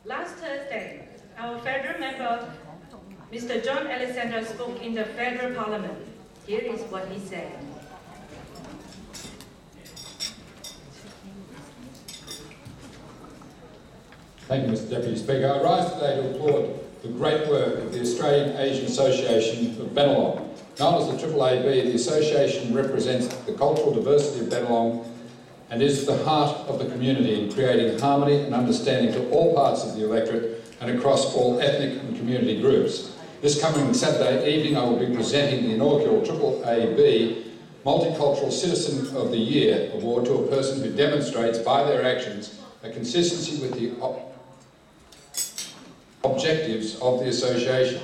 Last Thursday, our federal member, Mr. John Alexanda, spoke in the federal parliament. Here is what he said. Thank you, Mr. Deputy Speaker. I rise today to applaud the great work of the Australian Asian Association of Bennelong. Known as the AAAB, the association represents the cultural diversity of Bennelong and is the heart of the community in creating harmony and understanding to all parts of the electorate and across all ethnic and community groups. This coming Saturday evening I will be presenting the inaugural AAAB Multicultural Citizen of the Year award to a person who demonstrates by their actions a consistency with the objectives of the association.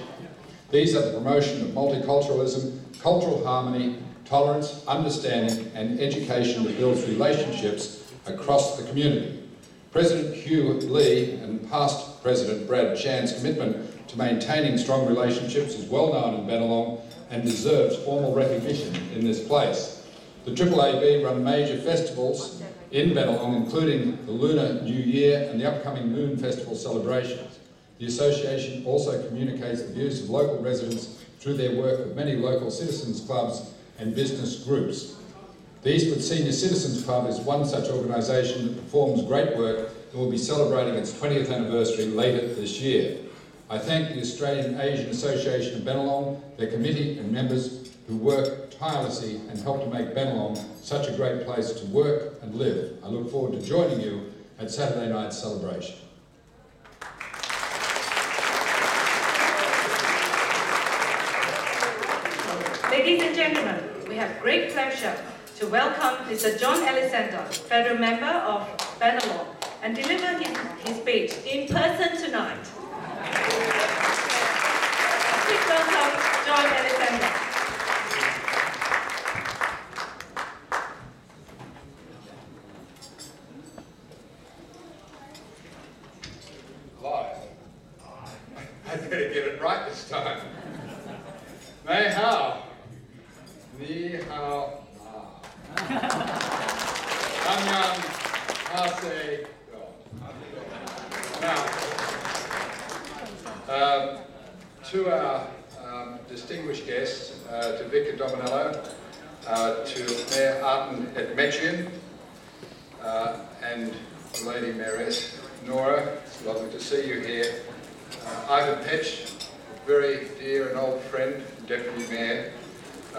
These are the promotion of multiculturalism, cultural harmony, tolerance, understanding and education that builds relationships across the community. President Hugh Lee and past President Brad Chan's commitment to maintaining strong relationships is well known in Bennelong and deserves formal recognition in this place. The AAAB run major festivals in Bennelong, including the Lunar New Year and the upcoming Moon Festival celebrations. The association also communicates the views of local residents through their work with many local citizens clubs and business groups. The Eastwood Senior Citizens Club is one such organisation that performs great work and will be celebrating its 20th anniversary later this year. I thank the Australian Asian Association of Bennelong, their committee and members who work tirelessly and help to make Bennelong such a great place to work and live. I look forward to joining you at Saturday night's celebration. Ladies and gentlemen, we have great pleasure to welcome Mr. John Alexanda, federal member of Bennelong, and deliver his speech in person tonight. Please welcome John Alexanda. Live. I better get it right this time. Ni hao. Ni hao. Annyeong hase. Now, to our distinguished guests, to Victor Dominello, to Mayor Arden Etmechian, and the Lady Mayoress Nora, it's lovely to see you here. Ivan Petch, a very dear and old friend, Deputy Mayor.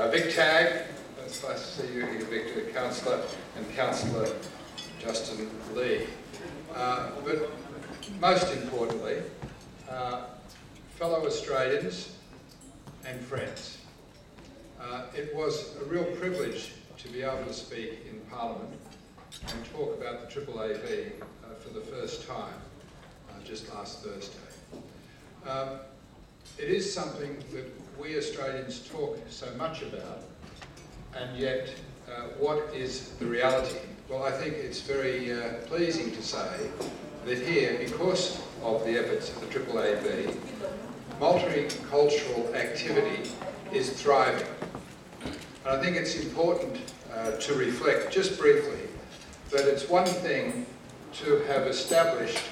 Vic Tagg, it's nice to see you here, Victor, Councillor, and Councillor Justin Lee. But most importantly, fellow Australians and friends. It was a real privilege to be able to speak in Parliament and talk about the AAAB for the first time just last Thursday. It is something that we Australians talk so much about, and yet what is the reality? Well, I think it's very pleasing to say that here, because of the efforts of the AAAB, multicultural activity is thriving. And I think it's important to reflect, just briefly, that it's one thing to have established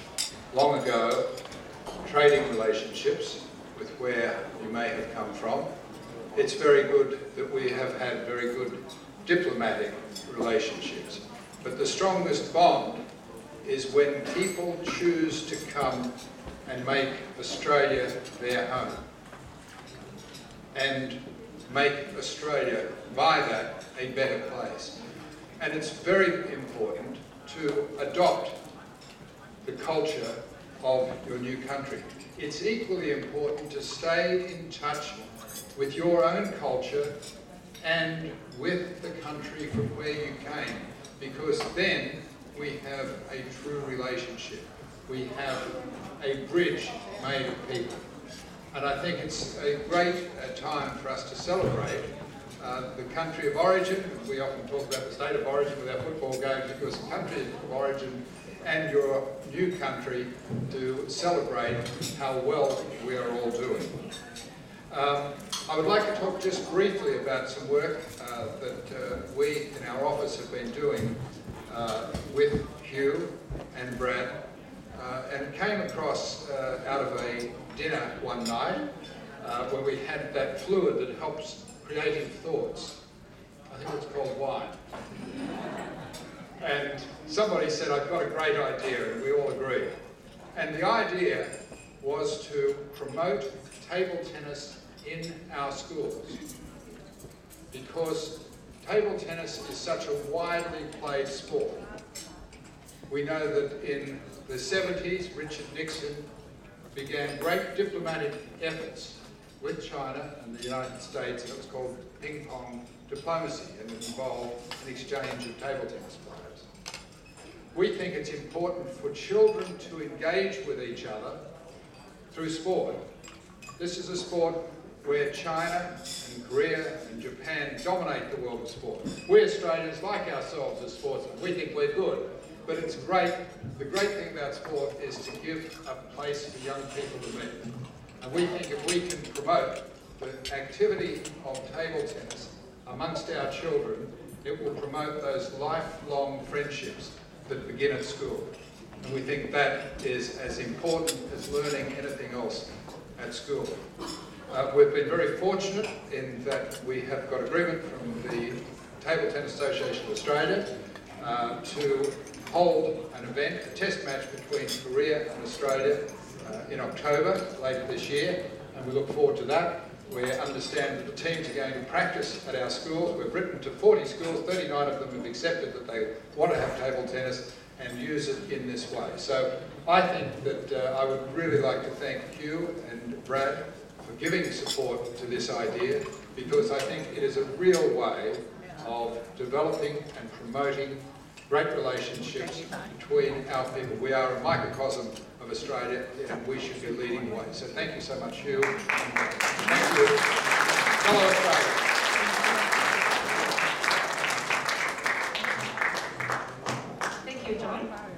long ago trading relationships with where you may have come from. It's very good that we have had very good diplomatic relationships. But the strongest bond is when people choose to come and make Australia their home and make Australia, by that, a better place. And it's very important to adopt the culture of your new country. It's equally important to stay in touch with your own culture and with the country from where you came, because then we have a true relationship. We have a bridge made of people. And I think it's a great time for us to celebrate the country of origin. We often talk about the state of origin with our football games, because the country of origin and your new country to celebrate how well we are all doing. I would like to talk just briefly about some work that we in our office have been doing with Hugh and Brad and it came across out of a dinner one night where we had that fluid that helps creative thoughts. I think it's called wine. And somebody said, I've got a great idea, and we all agreed. And the idea was to promote table tennis in our schools, because table tennis is such a widely played sport. We know that in the 70s, Richard Nixon began great diplomatic efforts with China and the United States, and it was called ping pong diplomacy, and it involved an exchange of table tennis players. We think it's important for children to engage with each other through sport. This is a sport where China and Korea and Japan dominate the world of sport. We Australians like ourselves as sportsmen. We think we're good, but it's great. The great thing about sport is to give a place for young people to meet. And we think if we can promote the activity of table tennis amongst our children, it will promote those lifelong friendships that begin at school. And we think that is as important as learning anything else at school. We've been very fortunate in that we have got agreement from the Table Tennis Association of Australia to hold an event, a test match between Korea and Australia in October later this year, and we look forward to that. We understand that the teams are going to practice at our schools. We've written to 40 schools, 39 of them have accepted that they want to have table tennis and use it in this way. So I think that I would really like to thank Hugh and Brad for giving support to this idea, because I think it is a real way of developing and promoting great relationships between our people. We are a microcosm of Australia, and we should be leading the way. So thank you so much, Hugh. Thank you. Hello, Australia. Thank you, John.